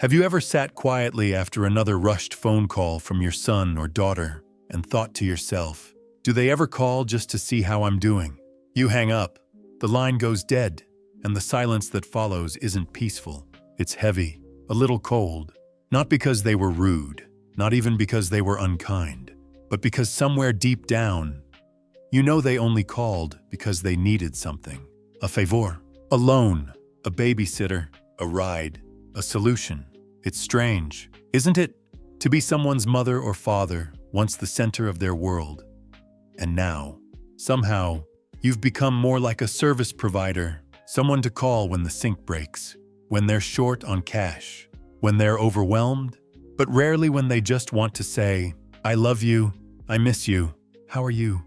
Have you ever sat quietly after another rushed phone call from your son or daughter and thought to yourself, do they ever call just to see how I'm doing? You hang up, the line goes dead, and the silence that follows isn't peaceful. It's heavy, a little cold, not because they were rude, not even because they were unkind, but because somewhere deep down, you know they only called because they needed something. A favor, a loan, a babysitter, a ride, a solution. It's strange, isn't it, to be someone's mother or father, once the center of their world. And now, somehow, you've become more like a service provider, someone to call when the sink breaks, when they're short on cash, when they're overwhelmed, but rarely when they just want to say, I love you, I miss you, how are you?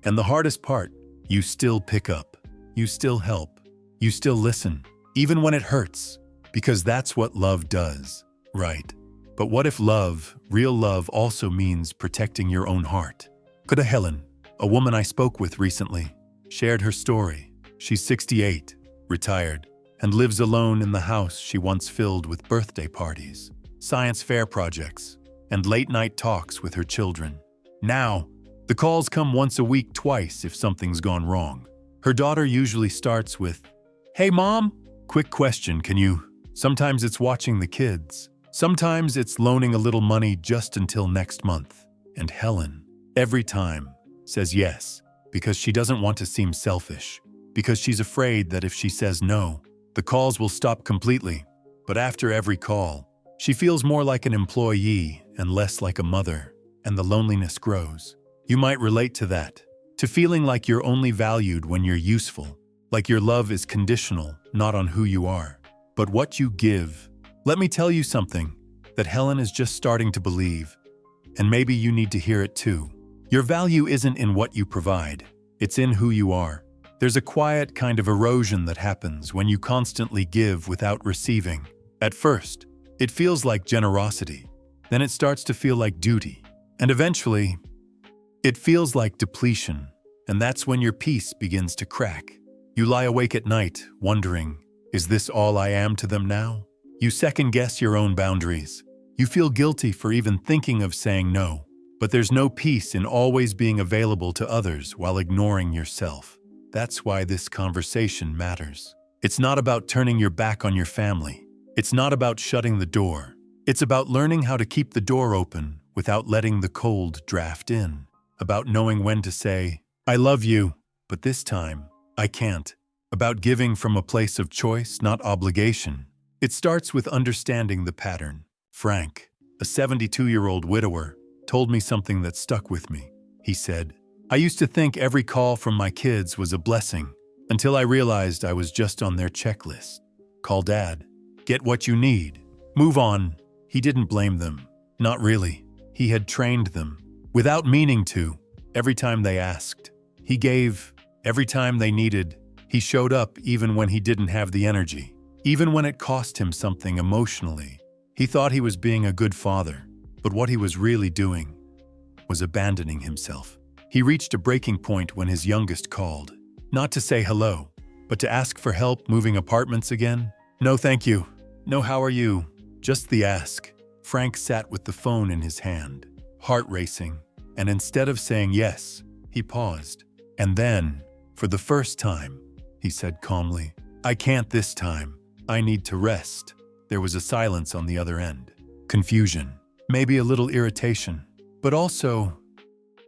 And the hardest part, you still pick up, you still help, you still listen, even when it hurts, because that's what love does, right? But what if love, real love, also means protecting your own heart? Could Helen, a woman I spoke with recently, shared her story. She's 68, retired, and lives alone in the house she once filled with birthday parties, science fair projects, and late-night talks with her children. Now, the calls come once a week, twice if something's gone wrong. Her daughter usually starts with, "Hey mom, quick question, can you?" Sometimes it's watching the kids. Sometimes it's loaning a little money just until next month. And Helen, every time, says yes, because she doesn't want to seem selfish, because she's afraid that if she says no, the calls will stop completely. But after every call, she feels more like an employee and less like a mother, and the loneliness grows. You might relate to that, to feeling like you're only valued when you're useful, like your love is conditional, not on who you are, but what you give. Let me tell you something that Helen is just starting to believe, and maybe you need to hear it too. Your value isn't in what you provide, it's in who you are. There's a quiet kind of erosion that happens when you constantly give without receiving. At first, it feels like generosity, then it starts to feel like duty, and eventually, it feels like depletion, and that's when your peace begins to crack. You lie awake at night, wondering, is this all I am to them now? You second-guess your own boundaries. You feel guilty for even thinking of saying no, but there's no peace in always being available to others while ignoring yourself. That's why this conversation matters. It's not about turning your back on your family. It's not about shutting the door. It's about learning how to keep the door open without letting the cold draft in. About knowing when to say, I love you, but this time, I can't. About giving from a place of choice, not obligation. It starts with understanding the pattern. Frank, a 72-year-old widower, told me something that stuck with me. He said, I used to think every call from my kids was a blessing, until I realized I was just on their checklist. Call dad. Get what you need. Move on. He didn't blame them. Not really. He had trained them. Without meaning to. Every time they asked. He gave. Every time they needed. He showed up even when he didn't have the energy. Even when it cost him something emotionally. He thought he was being a good father, but what he was really doing was abandoning himself. He reached a breaking point when his youngest called. Not to say hello, but to ask for help moving apartments again. No thank you. No how are you. Just the ask. Frank sat with the phone in his hand, heart racing, and instead of saying yes, he paused. And then, for the first time, he said calmly, I can't this time. I need to rest. There was a silence on the other end. Confusion, maybe a little irritation, but also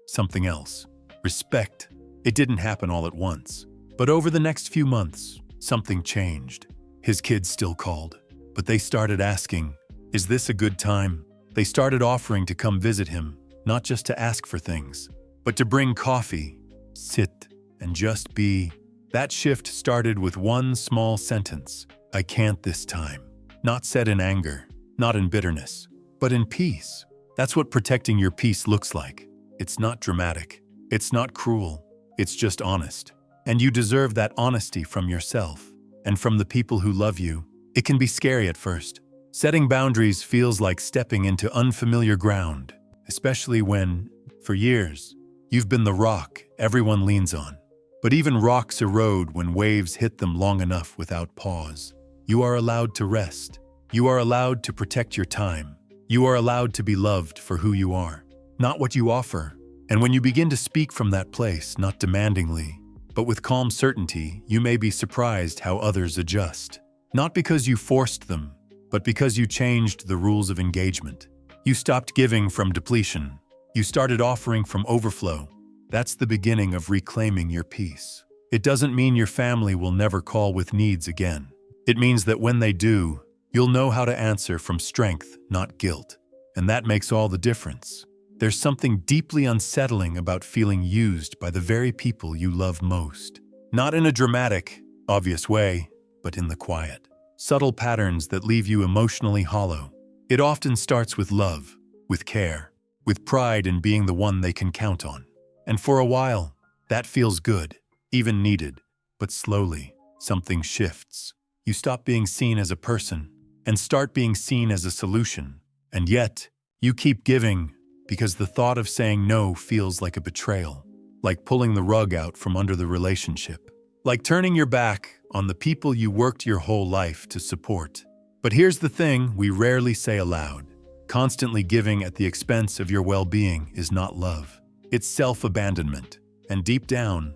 something else. Respect. It didn't happen all at once. But over the next few months, something changed. His kids still called, but they started asking, is this a good time? They started offering to come visit him, not just to ask for things, but to bring coffee, sit, and just be. That shift started with one small sentence. I can't this time. Not said in anger, not in bitterness, but in peace. That's what protecting your peace looks like. It's not dramatic. It's not cruel. It's just honest. And you deserve that honesty from yourself and from the people who love you. It can be scary at first. Setting boundaries feels like stepping into unfamiliar ground, especially when, for years, you've been the rock everyone leans on. But even rocks erode when waves hit them long enough without pause. You are allowed to rest. You are allowed to protect your time. You are allowed to be loved for who you are, not what you offer. And when you begin to speak from that place, not demandingly, but with calm certainty, you may be surprised how others adjust. Not because you forced them, but because you changed the rules of engagement. You stopped giving from depletion. You started offering from overflow. That's the beginning of reclaiming your peace. It doesn't mean your family will never call with needs again. It means that when they do, you'll know how to answer from strength, not guilt. And that makes all the difference. There's something deeply unsettling about feeling used by the very people you love most. Not in a dramatic, obvious way, but in the quiet, subtle patterns that leave you emotionally hollow. It often starts with love, with care, with pride in being the one they can count on. And for a while, that feels good, even needed. But slowly, something shifts. You stop being seen as a person and start being seen as a solution. And yet, you keep giving because the thought of saying no feels like a betrayal, like pulling the rug out from under the relationship, like turning your back on the people you worked your whole life to support. But here's the thing we rarely say aloud. Constantly giving at the expense of your well-being is not love. It's self-abandonment. And deep down,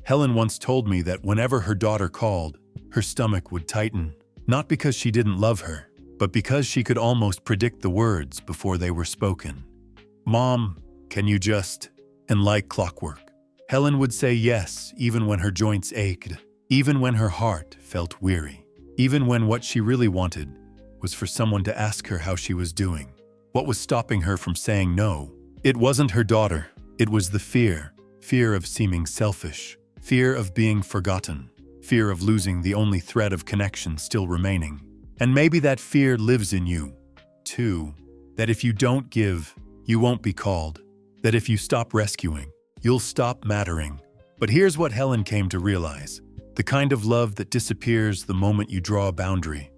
Helen once told me that whenever her daughter called, her stomach would tighten, not because she didn't love her, but because she could almost predict the words before they were spoken. "Mom, can you just..." And like clockwork, Helen would say yes, even when her joints ached, even when her heart felt weary, even when what she really wanted was for someone to ask her how she was doing. What was stopping her from saying no? It wasn't her daughter. It was the fear of seeming selfish, fear of being forgotten, fear of losing the only thread of connection still remaining. And maybe that fear lives in you, too. That if you don't give, you won't be called. That if you stop rescuing, you'll stop mattering. But here's what Helen came to realize. The kind of love that disappears the moment you draw a boundary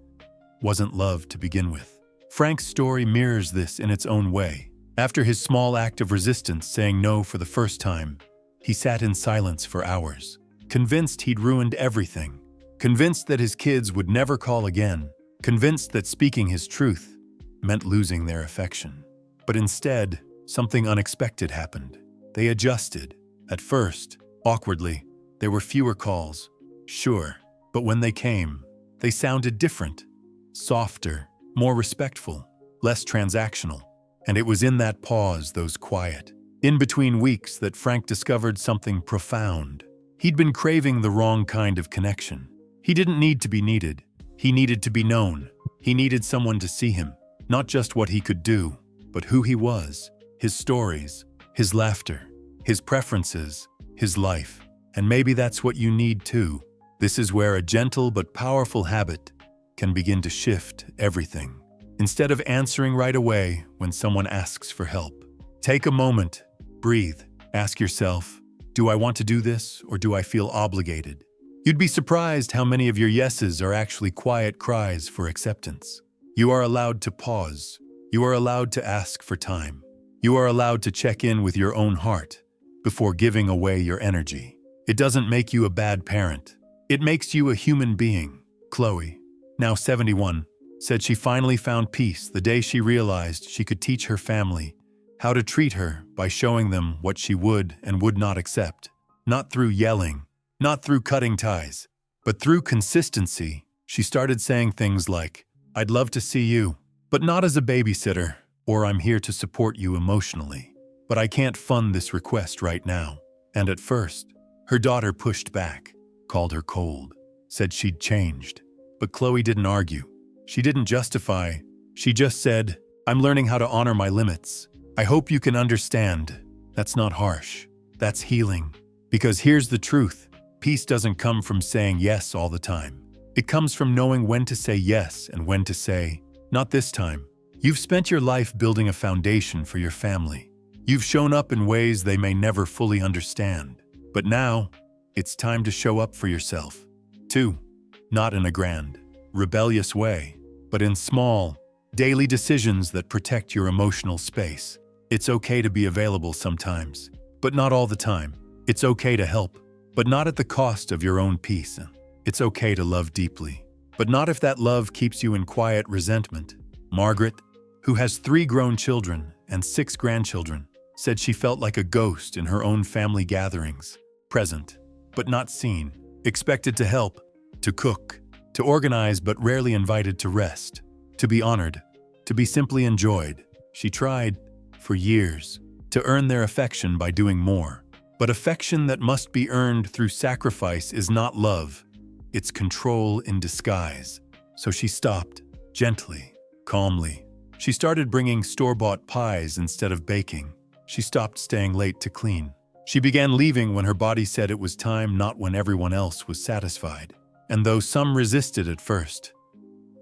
wasn't love to begin with. Frank's story mirrors this in its own way. After his small act of resistance, saying no for the first time, he sat in silence for hours, convinced he'd ruined everything, convinced that his kids would never call again, convinced that speaking his truth meant losing their affection. But instead, something unexpected happened. They adjusted. At first, awkwardly, there were fewer calls, sure, but when they came, they sounded different, softer, more respectful, less transactional. And it was in that pause, those quiet, in-between weeks, that Frank discovered something profound. He'd been craving the wrong kind of connection. He didn't need to be needed. He needed to be known. He needed someone to see him, not just what he could do, but who he was, his stories, his laughter, his preferences, his life. And maybe that's what you need too. This is where a gentle but powerful habit can begin to shift everything. Instead of answering right away when someone asks for help, take a moment, breathe, ask yourself, do I want to do this or do I feel obligated? You'd be surprised how many of your yeses are actually quiet cries for acceptance. You are allowed to pause. You are allowed to ask for time. You are allowed to check in with your own heart before giving away your energy. It doesn't make you a bad parent. It makes you a human being. Chloe, now 71, said she finally found peace the day she realized she could teach her family how to treat her by showing them what she would and would not accept. Not through yelling, not through cutting ties, but through consistency. She started saying things like, "I'd love to see you, but not as a babysitter," or "I'm here to support you emotionally, but I can't fund this request right now." And at first, her daughter pushed back, called her cold, said she'd changed. But Chloe didn't argue. She didn't justify. She just said, "I'm learning how to honor my limits. I hope you can understand." That's not harsh. That's healing. Because here's the truth. Peace doesn't come from saying yes all the time. It comes from knowing when to say yes and when to say, "Not this time." You've spent your life building a foundation for your family. You've shown up in ways they may never fully understand. But now, it's time to show up for yourself, too. Not in a grand, rebellious way, but in small, daily decisions that protect your emotional space. It's okay to be available sometimes, but not all the time. It's okay to help, but not at the cost of your own peace. It's okay to love deeply, But not if that love keeps you in quiet resentment. Margaret, who has 3 grown children and 6 grandchildren, said she felt like a ghost in her own family gatherings, present, but not seen, expected to help, to cook, to organize but rarely invited to rest, to be honored, to be simply enjoyed. She tried, for years, to earn their affection by doing more. But affection that must be earned through sacrifice is not love. It's control in disguise. So she stopped, gently, calmly. She started bringing store-bought pies instead of baking. She stopped staying late to clean. She began leaving when her body said it was time, not when everyone else was satisfied. And though some resisted at first,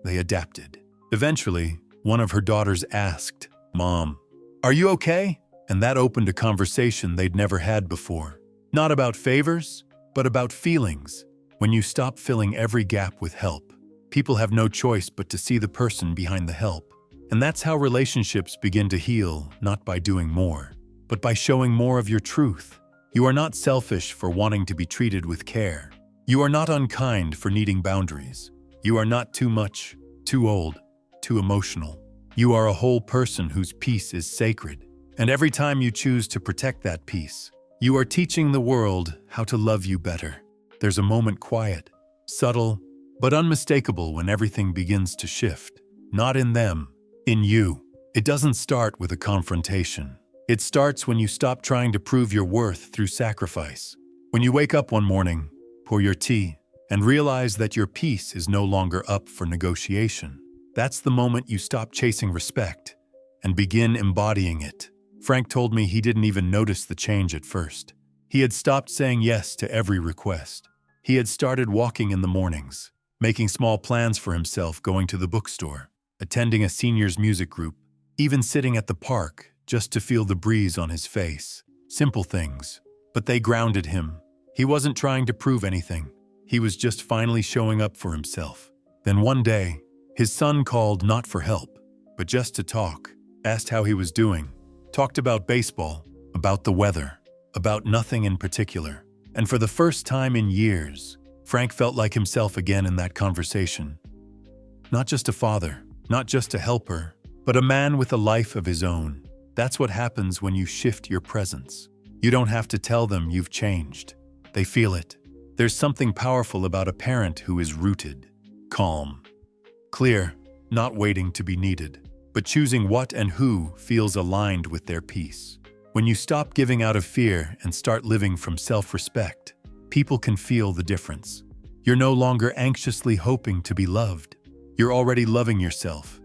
they adapted. Eventually, one of her daughters asked, "Mom, are you okay?" And that opened a conversation they'd never had before. Not about favors, but about feelings. When you stop filling every gap with help, people have no choice but to see the person behind the help. And that's how relationships begin to heal, not by doing more, but by showing more of your truth. You are not selfish for wanting to be treated with care. You are not unkind for needing boundaries. You are not too much, too old, too emotional. You are a whole person whose peace is sacred. And every time you choose to protect that peace, you are teaching the world how to love you better. There's a moment quiet, subtle, but unmistakable when everything begins to shift. Not in them, in you. It doesn't start with a confrontation. It starts when you stop trying to prove your worth through sacrifice. When you wake up one morning, pour your tea, and realize that your peace is no longer up for negotiation. That's the moment you stop chasing respect and begin embodying it. Frank told me he didn't even notice the change at first. He had stopped saying yes to every request. He had started walking in the mornings, making small plans for himself, going to the bookstore, attending a seniors music group, even sitting at the park just to feel the breeze on his face. Simple things, but they grounded him. He wasn't trying to prove anything. He was just finally showing up for himself. Then one day, his son called not for help, but just to talk, asked how he was doing, talked about baseball, about the weather, about nothing in particular. And for the first time in years, Frank felt like himself again in that conversation. Not just a father, not just a helper, but a man with a life of his own. That's what happens when you shift your presence. You don't have to tell them you've changed. They feel it. There's something powerful about a parent who is rooted, calm, clear, not waiting to be needed, but choosing what and who feels aligned with their peace. When you stop giving out of fear and start living from self-respect, people can feel the difference. You're no longer anxiously hoping to be loved. You're already loving yourself,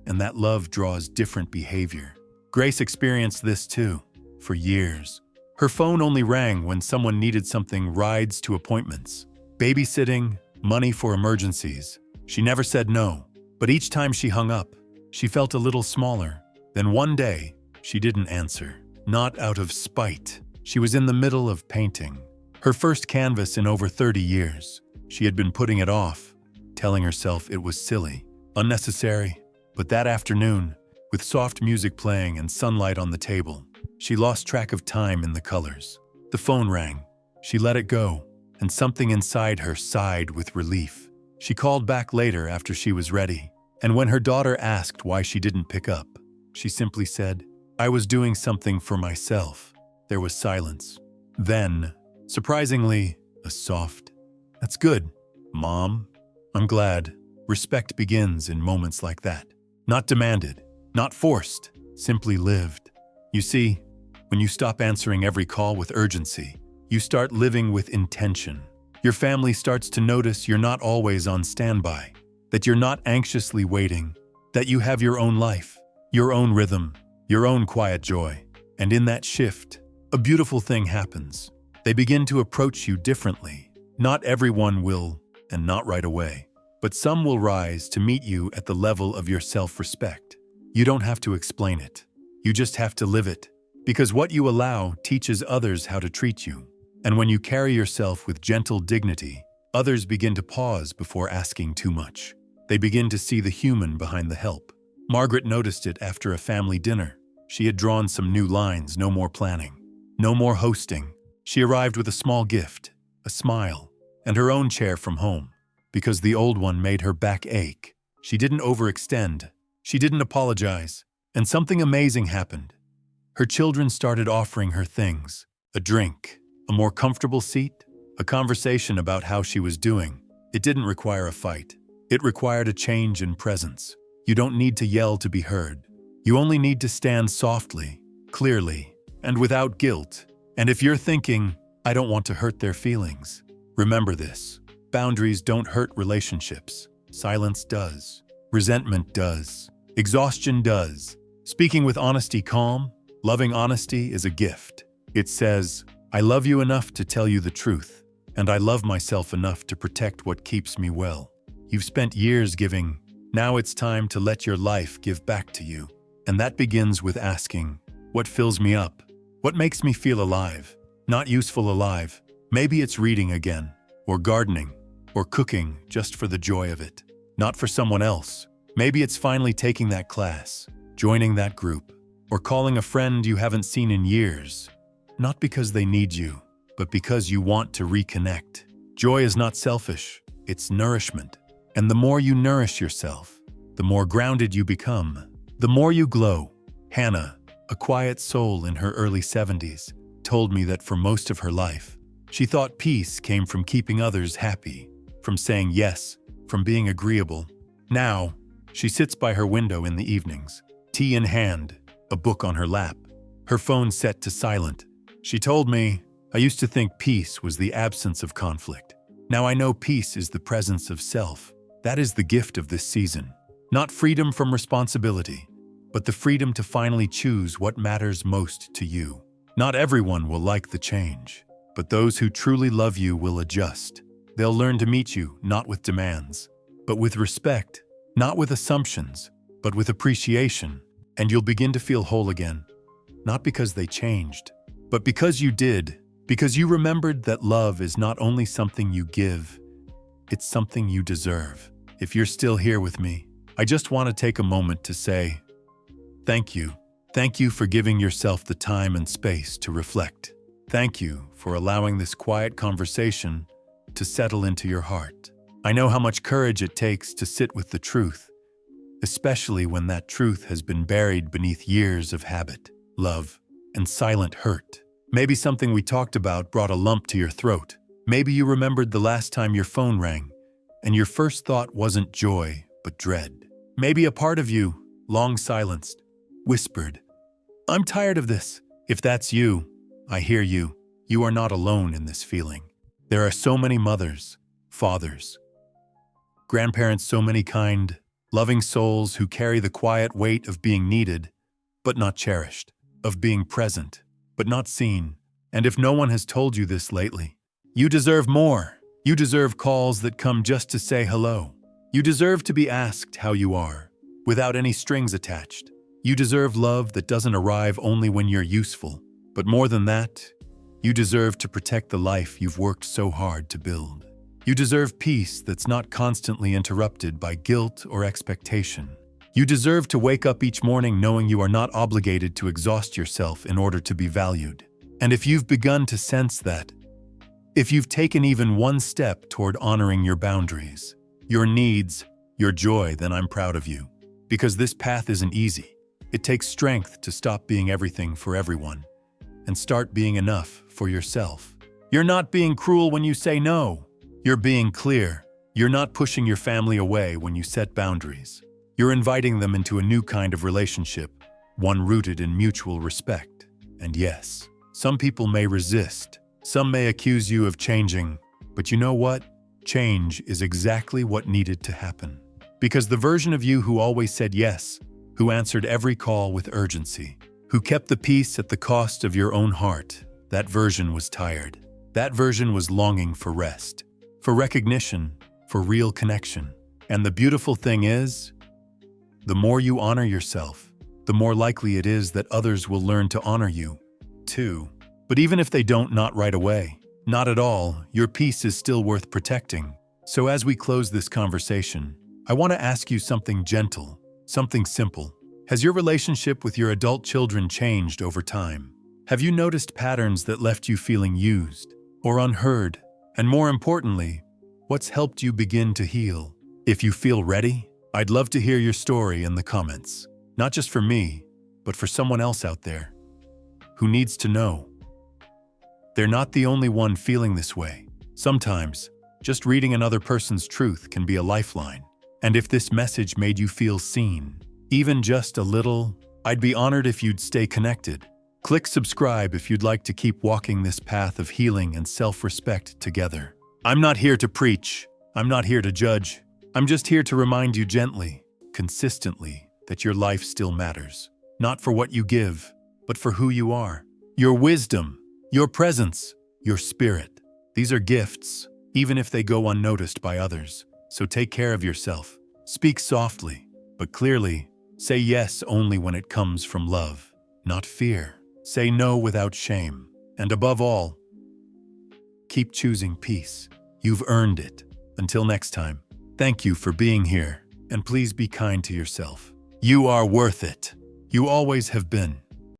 and that love draws different behavior. Grace experienced this too, for years. Her phone only rang when someone needed something: rides to appointments, babysitting, money for emergencies. She never said no, but each time she hung up, she felt a little smaller. Then one day, she didn't answer. Not out of spite. She was in the middle of painting. Her first canvas in over 30 years. She had been putting it off, telling herself it was silly, unnecessary. But that afternoon, with soft music playing and sunlight on the table, she lost track of time in the colors. The phone rang. She let it go, and something inside her sighed with relief. She called back later after she was ready, and when her daughter asked why she didn't pick up, she simply said, "I was doing something for myself." There was silence. Then, surprisingly, a soft, "That's good, Mom. I'm glad." Respect begins in moments like that. Not demanded, not forced, simply lived. You see, when you stop answering every call with urgency, you start living with intention. Your family starts to notice you're not always on standby, that you're not anxiously waiting, that you have your own life, your own rhythm, your own quiet joy. And in that shift, a beautiful thing happens. They begin to approach you differently. Not everyone will, and not right away, but some will rise to meet you at the level of your self-respect. You don't have to explain it. You just have to live it. Because what you allow teaches others how to treat you. And when you carry yourself with gentle dignity, others begin to pause before asking too much. They begin to see the human behind the help. Margaret noticed it after a family dinner. She had drawn some new lines: no more planning, no more hosting. She arrived with a small gift, a smile, and her own chair from home. because the old one made her back ache. She didn't overextend. She didn't apologize. And something amazing happened. Her children started offering her things: a drink, a more comfortable seat, a conversation about how she was doing. It didn't require a fight. It required a change in presence. You don't need to yell to be heard. You only need to stand softly, clearly, and without guilt. And if you're thinking, I don't want to hurt their feelings, remember this. Boundaries don't hurt relationships. Silence does. Resentment does. Exhaustion does. Speaking with honesty calm, loving honesty is a gift. It says, I love you enough to tell you the truth, and I love myself enough to protect what keeps me well. You've spent years giving. Now it's time to let your life give back to you. And that begins with asking, what fills me up? What makes me feel alive? Not useful alive. Maybe it's reading again, or gardening, or cooking just for the joy of it. Not for someone else. Maybe it's finally taking that class, joining that group, or calling a friend you haven't seen in years. Not because they need you, but because you want to reconnect. Joy is not selfish, it's nourishment. And the more you nourish yourself, the more grounded you become, the more you glow. Hannah, a quiet soul in her early 70s, told me that for most of her life, she thought peace came from keeping others happy, from saying yes, from being agreeable. Now, she sits by her window in the evenings, tea in hand, a book on her lap, her phone set to silent. She told me, I used to think peace was the absence of conflict. Now I know peace is the presence of self. That is the gift of this season. Not freedom from responsibility, but the freedom to finally choose what matters most to you. Not everyone will like the change, but those who truly love you will adjust. They'll learn to meet you not with demands, but with respect, not with assumptions, but with appreciation, and you'll begin to feel whole again. Not because they changed, but because you did, because you remembered that love is not only something you give, it's something you deserve. If you're still here with me, I just want to take a moment to say, thank you. Thank you for giving yourself the time and space to reflect. Thank you for allowing this quiet conversation to settle into your heart. I know how much courage it takes to sit with the truth, especially when that truth has been buried beneath years of habit, love, and silent hurt. Maybe something we talked about brought a lump to your throat. Maybe you remembered the last time your phone rang, and your first thought wasn't joy, but dread. Maybe a part of you, long silenced, whispered, I'm tired of this. If that's you, I hear you. You are not alone in this feeling. There are so many mothers, fathers, grandparents, so many kind, loving souls who carry the quiet weight of being needed, but not cherished, of being present, but not seen. And if no one has told you this lately, you deserve more. You deserve calls that come just to say hello. You deserve to be asked how you are, without any strings attached. You deserve love that doesn't arrive only when you're useful. But more than that, you deserve to protect the life you've worked so hard to build. You deserve peace that's not constantly interrupted by guilt or expectation. You deserve to wake up each morning knowing you are not obligated to exhaust yourself in order to be valued. And if you've begun to sense that, if you've taken even one step toward honoring your boundaries, your needs, your joy, then I'm proud of you. Because this path isn't easy. It takes strength to stop being everything for everyone and start being enough for yourself. You're not being cruel when you say no. You're being clear. You're not pushing your family away when you set boundaries. You're inviting them into a new kind of relationship, one rooted in mutual respect. And yes, some people may resist. Some may accuse you of changing, but you know what? Change is exactly what needed to happen. Because the version of you who always said yes, who answered every call with urgency, who kept the peace at the cost of your own heart, that version was tired. That version was longing for rest, for recognition, for real connection. And the beautiful thing is, the more you honor yourself, the more likely it is that others will learn to honor you, too. But even if they don't, not right away, not at all, your peace is still worth protecting. So as we close this conversation, I want to ask you something gentle, something simple. Has your relationship with your adult children changed over time? Have you noticed patterns that left you feeling used or unheard? And more importantly, What's helped you begin to heal? If you feel ready, I'd love to hear your story in the comments. Not just for me, but for someone else out there who needs to know. They're not the only one feeling this way. Sometimes, just reading another person's truth can be a lifeline. And if this message made you feel seen, even just a little, I'd be honored if you'd stay connected. Click subscribe if you'd like to keep walking this path of healing and self-respect together. I'm not here to preach. I'm not here to judge. I'm just here to remind you gently, consistently, that your life still matters. Not for what you give, but for who you are. Your wisdom, your presence, your spirit. These are gifts, even if they go unnoticed by others. So take care of yourself. Speak softly, but clearly. Say yes only when it comes from love, not fear. Say no without shame. And above all, keep choosing peace. You've earned it. Until next time, thank you for being here, and please be kind to yourself. You are worth it. You always have been.